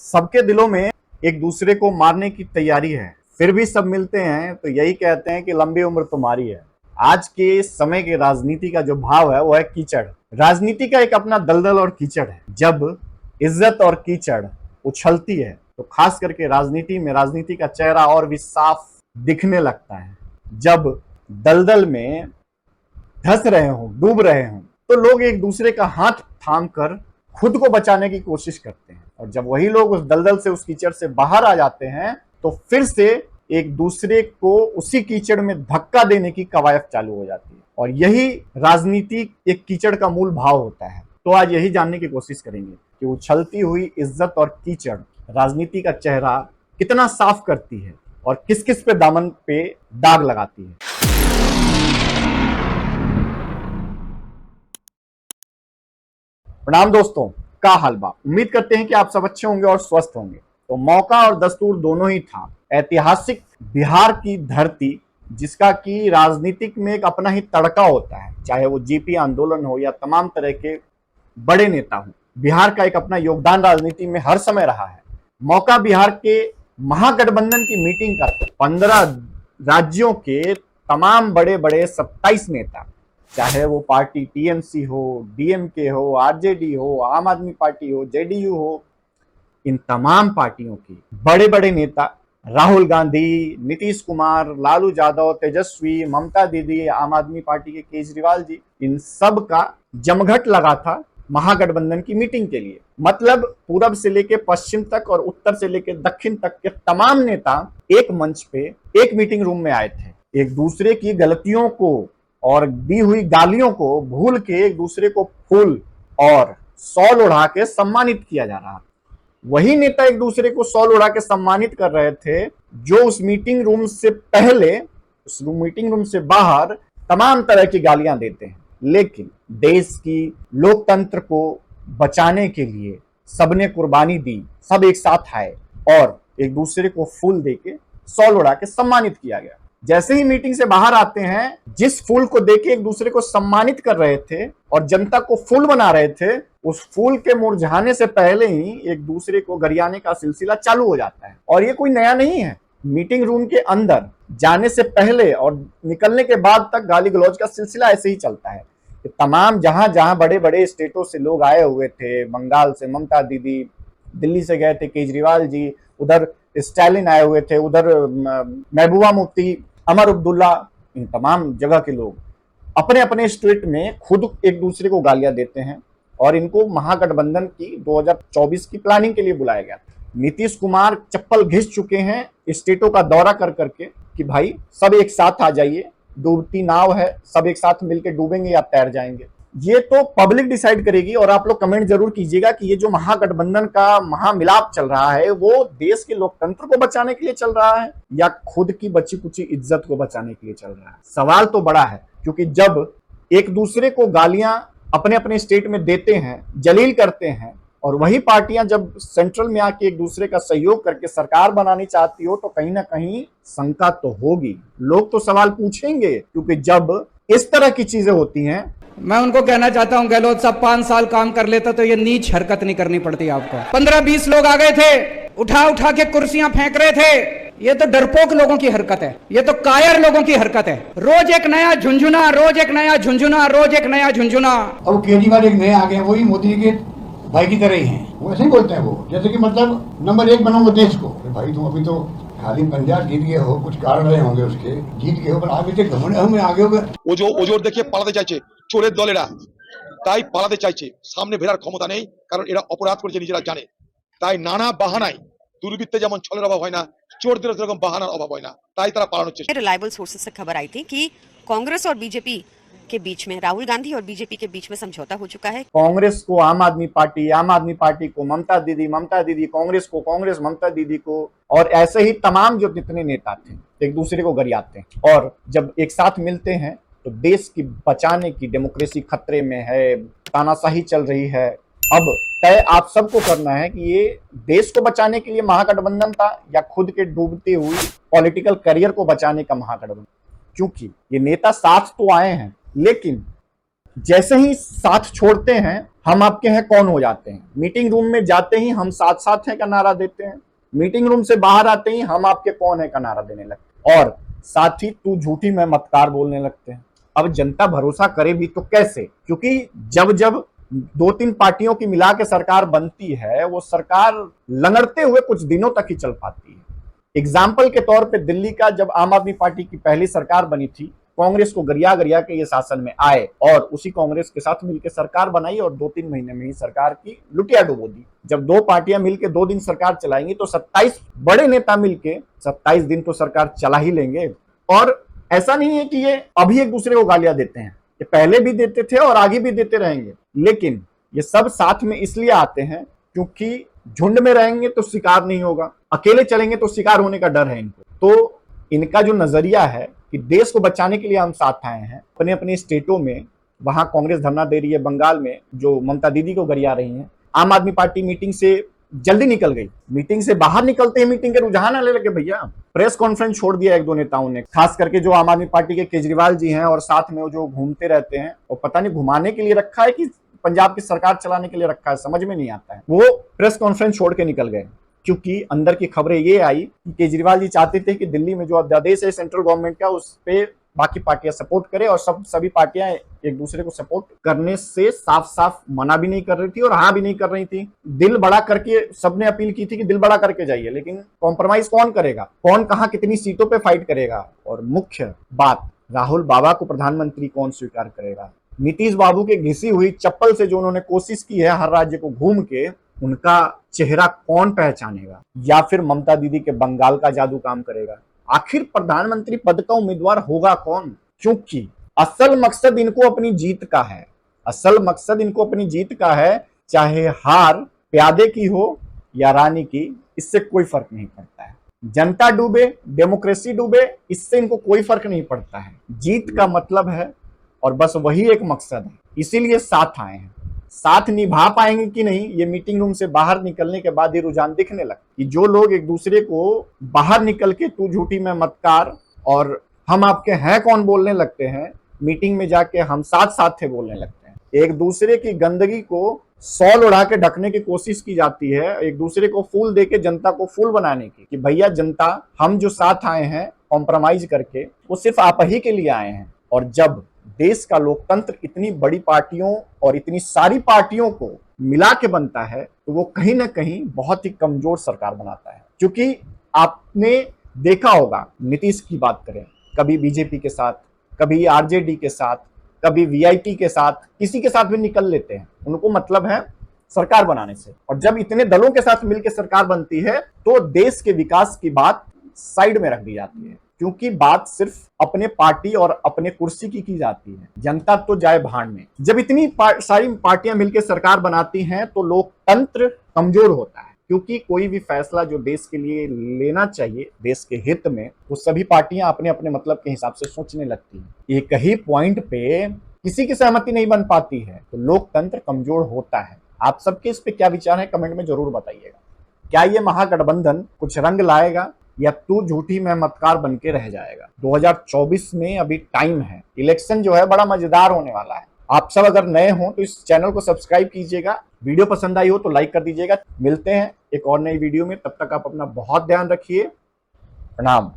सबके दिलों में एक दूसरे को मारने की तैयारी है, फिर भी सब मिलते हैं तो यही कहते हैं कि लंबी उम्र तुम्हारी है। आज के समय के राजनीति का जो भाव है वो है कीचड़। राजनीति का एक अपना दलदल और कीचड़ है। जब इज्जत और कीचड़ उछलती है तो खास करके राजनीति में राजनीति का चेहरा और भी साफ दिखने लगता है। जब दलदल में धंस रहे हो, डूब रहे हो, तो लोग एक दूसरे का हाथ थाम कर खुद को बचाने की कोशिश करते हैं, और जब वही लोग उस दलदल से, उस कीचड़ से बाहर आ जाते हैं तो फिर से एक दूसरे को उसी कीचड़ में धक्का देने की कवायद चालू हो जाती है। और यही राजनीति एक कीचड़ का मूल भाव होता है। तो आज यही जानने की कोशिश करेंगे कि उछलती हुई इज्जत और कीचड़ राजनीति का चेहरा कितना साफ करती है और किस किस पे दामन पे दाग लगाती है। प्रणाम दोस्तों, का हाल बा। उम्मीद करते हैं कि आप सब अच्छे होंगे और स्वस्थ होंगे। तो मौका और दस्तूर दोनों ही था। ऐतिहासिक बिहार की धरती, जिसका कि राजनीतिक में एक अपना ही तड़का होता है, चाहे वो जीपी आंदोलन हो या तमाम तरह के बड़े नेता हो। बिहार का एक अपना योगदान राजनीति में हर समय रहा है। मौका बिहार के महागठबंधन की मीटिंग का 15 राज्यों के तमाम बड़े बड़े 27 नेता, चाहे वो पार्टी टीएमसी हो, डीएमके हो, आरजेडी हो, आम आदमी पार्टी हो, जेडीयू हो, इन तमाम पार्टियों के बड़े बड़े नेता, राहुल गांधी, नीतीश कुमार, लालू यादव, तेजस्वी, ममता दीदी, आम आदमी पार्टी के केजरीवाल जी, इन सब का जमघट लगा था महागठबंधन की मीटिंग के लिए। मतलब पूरब से लेके पश्चिम तक और उत्तर से लेके दक्षिण तक के तमाम नेता एक मंच पे, एक मीटिंग रूम में आए थे। एक दूसरे की गलतियों को और दी हुई गालियों को भूल के एक दूसरे को फूल और शॉल उड़ा के सम्मानित किया जा रहा था। वही नेता एक दूसरे को शॉल उड़ा के सम्मानित कर रहे थे जो उस मीटिंग रूम से पहले, उस मीटिंग रूम से बाहर तमाम तरह की गालियां देते हैं। लेकिन देश की लोकतंत्र को बचाने के लिए सबने कुर्बानी दी, सब एक साथ आए और एक दूसरे को फूल देके शॉल उड़ा के सम्मानित किया गया। जैसे ही मीटिंग से बाहर आते हैं, जिस फूल को देके एक दूसरे को सम्मानित कर रहे थे और जनता को फूल बना रहे थे, उस फूल के मुरझाने से पहले ही एक दूसरे को गरियाने का सिलसिला चालू हो जाता है। और ये कोई नया नहीं है। मीटिंग रूम के अंदर जाने से पहले और निकलने के बाद तक गाली गलौज का सिलसिला ऐसे ही चलता है। तमाम जहां जहां बड़े बड़े स्टेटों से लोग आए हुए थे, बंगाल से ममता दीदी, दिल्ली से गए थे केजरीवाल जी, उधर स्टालिन आए हुए थे, उधर महबूबा मुफ्ती, अमर अब्दुल्ला, इन तमाम जगह के लोग अपने अपने स्टेट में खुद एक दूसरे को गालियां देते हैं। और इनको महागठबंधन की 2024 की प्लानिंग के लिए बुलाया गया। नीतीश कुमार चप्पल घिस चुके हैं स्टेटों का दौरा कर करके कि भाई सब एक साथ आ जाइए, डूबती नाव है, सब एक साथ मिलकर डूबेंगे या तैर जाएंगे। ये तो पब्लिक डिसाइड करेगी। और आप लोग कमेंट जरूर कीजिएगा कि ये जो महागठबंधन का महामिलाप चल रहा है वो देश के लोकतंत्र को बचाने के लिए चल रहा है या खुद की बची कुची इज्जत को बचाने के लिए चल रहा है। सवाल तो बड़ा है, क्योंकि जब एक दूसरे को गालियां अपने अपने स्टेट में देते हैं, जलील करते हैं, और वही पार्टियां जब सेंट्रल में आके एक दूसरे का सहयोग करके सरकार बनानी चाहती हो, तो कहीं ना कहीं शंका तो होगी। लोग तो सवाल पूछेंगे, क्योंकि जब इस तरह की चीजें होती हैं। मैं उनको कहना चाहता हूं, गहलोत साहब 5 साल काम कर लेता तो ये नीच हरकत नहीं करनी पड़ती आपको। 15-20 लोग आ गए थे, उठा उठा के कुर्सियां फेंक रहे थे। ये तो डरपोक लोगों की हरकत है, ये तो कायर लोगों की हरकत है। रोज एक नया झुंझुना, रोज एक नया झुंझुना, रोज एक नया झुंझुना। अब केजरीवाल एक नए आ गए, वही मोदी के भाई की तरह ही हैं। वो ऐसे ही बोलते हैं, वो जैसे कि मतलब नंबर 1 बनाओगे देश को। भाई तुम अभी तो खाली पंजाब जीत गए हो, कुछ कारण रहे होंगे उसके, जीत गए हो, पर आगे से घमंड में आगे हो गए। ওজোর দেখে পালাতে চাইছে চোরের দলেরা, তাই পালাতে চাইছে। সামনে ফেরার ক্ষমতা নেই, কারণ এরা অপরাধ করেছে নিজেরা জানে। তাই নানা বাহানায়, দুর্বৃত্তে যেমন ছলের অভাব হয় না, চোরদের সেরকম বাহানার অভাব হয় না, তাই তারা পালানোর চেষ্টা। रिलायबल सोर्सेज से खबर आई थी कि कांग्रेस और बीजेपी के बीच में, राहुल गांधी और बीजेपी के बीच में समझौता हो चुका है। कांग्रेस को आम आदमी पार्टी, आम आदमी पार्टी को ममता दीदी, ममता दीदी कांग्रेस को, कांग्रेस ममता दीदी को, और ऐसे ही तमाम जो जितने नेता थे एक दूसरे को गरियाते हैं। और जब एक साथ मिलते हैं तो देश की बचाने की, डेमोक्रेसी खतरे में है, तानाशाही चल रही है। अब तय आप सबको करना है कि ये देश को बचाने के लिए महागठबंधन था या खुद के डूबते हुई पॉलिटिकल करियर को बचाने का महागठबंधन। क्योंकि ये नेता साथ तो आए हैं, लेकिन जैसे ही साथ छोड़ते हैं हम आपके हैं कौन हो जाते हैं। मीटिंग रूम में जाते ही हम साथ साथ हैं का नारा देते हैं, मीटिंग रूम से बाहर आते ही हम आपके कौन है का नारा देने लगते हैं, और साथ ही तू झूठी मैं मतकार बोलने लगते हैं। अब जनता भरोसा करे भी तो कैसे, क्योंकि जब जब 2-3 पार्टियों की मिला के सरकार बनती है, वो सरकार लंगड़ते हुए कुछ दिनों तक ही चल पाती है। एग्जाम्पल के तौर पे दिल्ली का जब आम आदमी पार्टी की पहली सरकार बनी थी, कांग्रेस को गरिया गरिया के ये शासन में आए और उसी कांग्रेस के साथ मिलकर सरकार बनाई और 2-3 महीने में ही सरकार की लुटिया डुबो दी। जब 2 पार्टियां मिलकर 2 दिन सरकार चलाएंगी तो 27 बड़े नेता मिलके 27 दिन तो सरकार चला ही लेंगे। और ऐसा नहीं है कि ये अभी एक दूसरे को गालियां देते हैं, ये पहले भी देते थे और आगे भी देते रहेंगे, लेकिन ये सब साथ में इसलिए आते हैं क्योंकि झुंड में रहेंगे तो शिकार नहीं होगा, अकेले चलेंगे तो शिकार होने का डर है इनको। तो इनका जो नजरिया है कि देश को बचाने के लिए हम साथ आए हैं, अपने अपने स्टेटों में, वहां कांग्रेस धरना दे रही है, बंगाल में जो ममता दीदी को गरिया रही है, आम आदमी पार्टी मीटिंग से जल्दी निकल गई, मीटिंग से बाहर निकलते ही मीटिंग के रुझान आने लगे भैया। प्रेस कॉन्फ्रेंस छोड़ दिया 1-2 नेताओं ने, खास करके जो आम आदमी पार्टी के केजरीवाल जी हैं और साथ में वो जो घूमते रहते हैं, और पता नहीं घुमाने के लिए रखा है कि पंजाब की सरकार चलाने के लिए रखा है, समझ में नहीं आता है। वो प्रेस कॉन्फ्रेंस छोड़ के निकल गए क्योंकि अंदर की खबरें ये आई कि केजरीवाल जी चाहते थे कि दिल्ली में जो अध्यादेश है सेंट्रल गवर्नमेंट का, उस पे बाकी पार्टियां सपोर्ट करें, और सभी पार्टियां एक दूसरे को सपोर्ट करने से साफ साफ मना भी नहीं कर रही थी और हाँ भी नहीं कर रही थी। दिल बड़ा करके सबने अपील की थी कि दिल बड़ा करके जाइए, लेकिन कॉम्प्रोमाइज कौन करेगा, कौन कहां कितनी सीटों पे फाइट करेगा, और मुख्य बात राहुल बाबा को प्रधानमंत्री कौन स्वीकार करेगा। नीतीश बाबू के घिसी हुई चप्पल से जो उन्होंने कोशिश की है हर राज्य को घूम के, उनका चेहरा कौन पहचानेगा, या फिर ममता दीदी के बंगाल का जादू काम करेगा। आखिर प्रधानमंत्री पद का उम्मीदवार होगा कौन, क्योंकि असल मकसद इनको अपनी जीत का है, असल मकसद इनको अपनी जीत का है, चाहे हार प्यादे की हो या रानी की, इससे कोई फर्क नहीं पड़ता है। जनता डूबे, डेमोक्रेसी डूबे, इससे इनको कोई फर्क नहीं पड़ता है। जीत का मतलब है और बस वही एक मकसद है, इसीलिए साथ आए हैं। साथ निभा पाएंगे कि नहीं, ये मीटिंग रूम से बाहर निकलने के बाद ये रुझान दिखने लगा कि जो लोग एक दूसरे को बाहर निकल के तू झूठी मैं मतकार और हम आपके हैं कौन बोलने लगते हैं, मीटिंग में जाके हम साथ साथ थे बोलने लगते हैं। एक दूसरे की गंदगी को सॉल उड़ा के ढकने की कोशिश की जाती है, एक दूसरे को फूल दे के जनता को फूल बनाने की, कि भैया जनता हम जो साथ आए हैं कॉम्प्रोमाइज करके, वो सिर्फ आप ही के लिए आए हैं। और जब देश का लोकतंत्र इतनी बड़ी पार्टियों और इतनी सारी पार्टियों को मिला के बनता है, तो वो कहीं ना कहीं बहुत ही कमजोर सरकार बनाता है। क्योंकि आपने देखा होगा, नीतीश की बात करें, कभी बीजेपी के साथ, कभी आरजेडी के साथ, कभी वीआईपी के साथ, किसी के साथ भी निकल लेते हैं, उनको मतलब है सरकार बनाने से। और जब इतने दलों के साथ मिलकर सरकार बनती है तो देश के विकास की बात साइड में रख दी जाती है, क्योंकि बात सिर्फ अपने पार्टी और अपने कुर्सी की जाती है, जनता तो जाए भाड़ में। जब इतनी सारी पार्टियां मिलकर सरकार बनाती हैं तो लोकतंत्र कमजोर होता है, क्योंकि कोई भी फैसला जो देश के लिए लेना चाहिए देश के हित में, वो सभी पार्टियां अपने अपने मतलब के हिसाब से सोचने लगती हैं। एक ही पॉइंट पे किसी की सहमति नहीं बन पाती है तो लोकतंत्र कमजोर होता है। आप सबके इस पे क्या विचार है, कमेंट में जरूर बताइएगा। क्या ये महागठबंधन कुछ रंग लाएगा या तू झूठी मैं मतकार बन के रह जाएगा। 2024 में अभी टाइम है, इलेक्शन जो है बड़ा मजेदार होने वाला है। आप सब अगर नए हो तो इस चैनल को सब्सक्राइब कीजिएगा, वीडियो पसंद आई हो तो लाइक कर दीजिएगा। मिलते हैं एक और नई वीडियो में, तब तक आप अपना बहुत ध्यान रखिए। प्रणाम।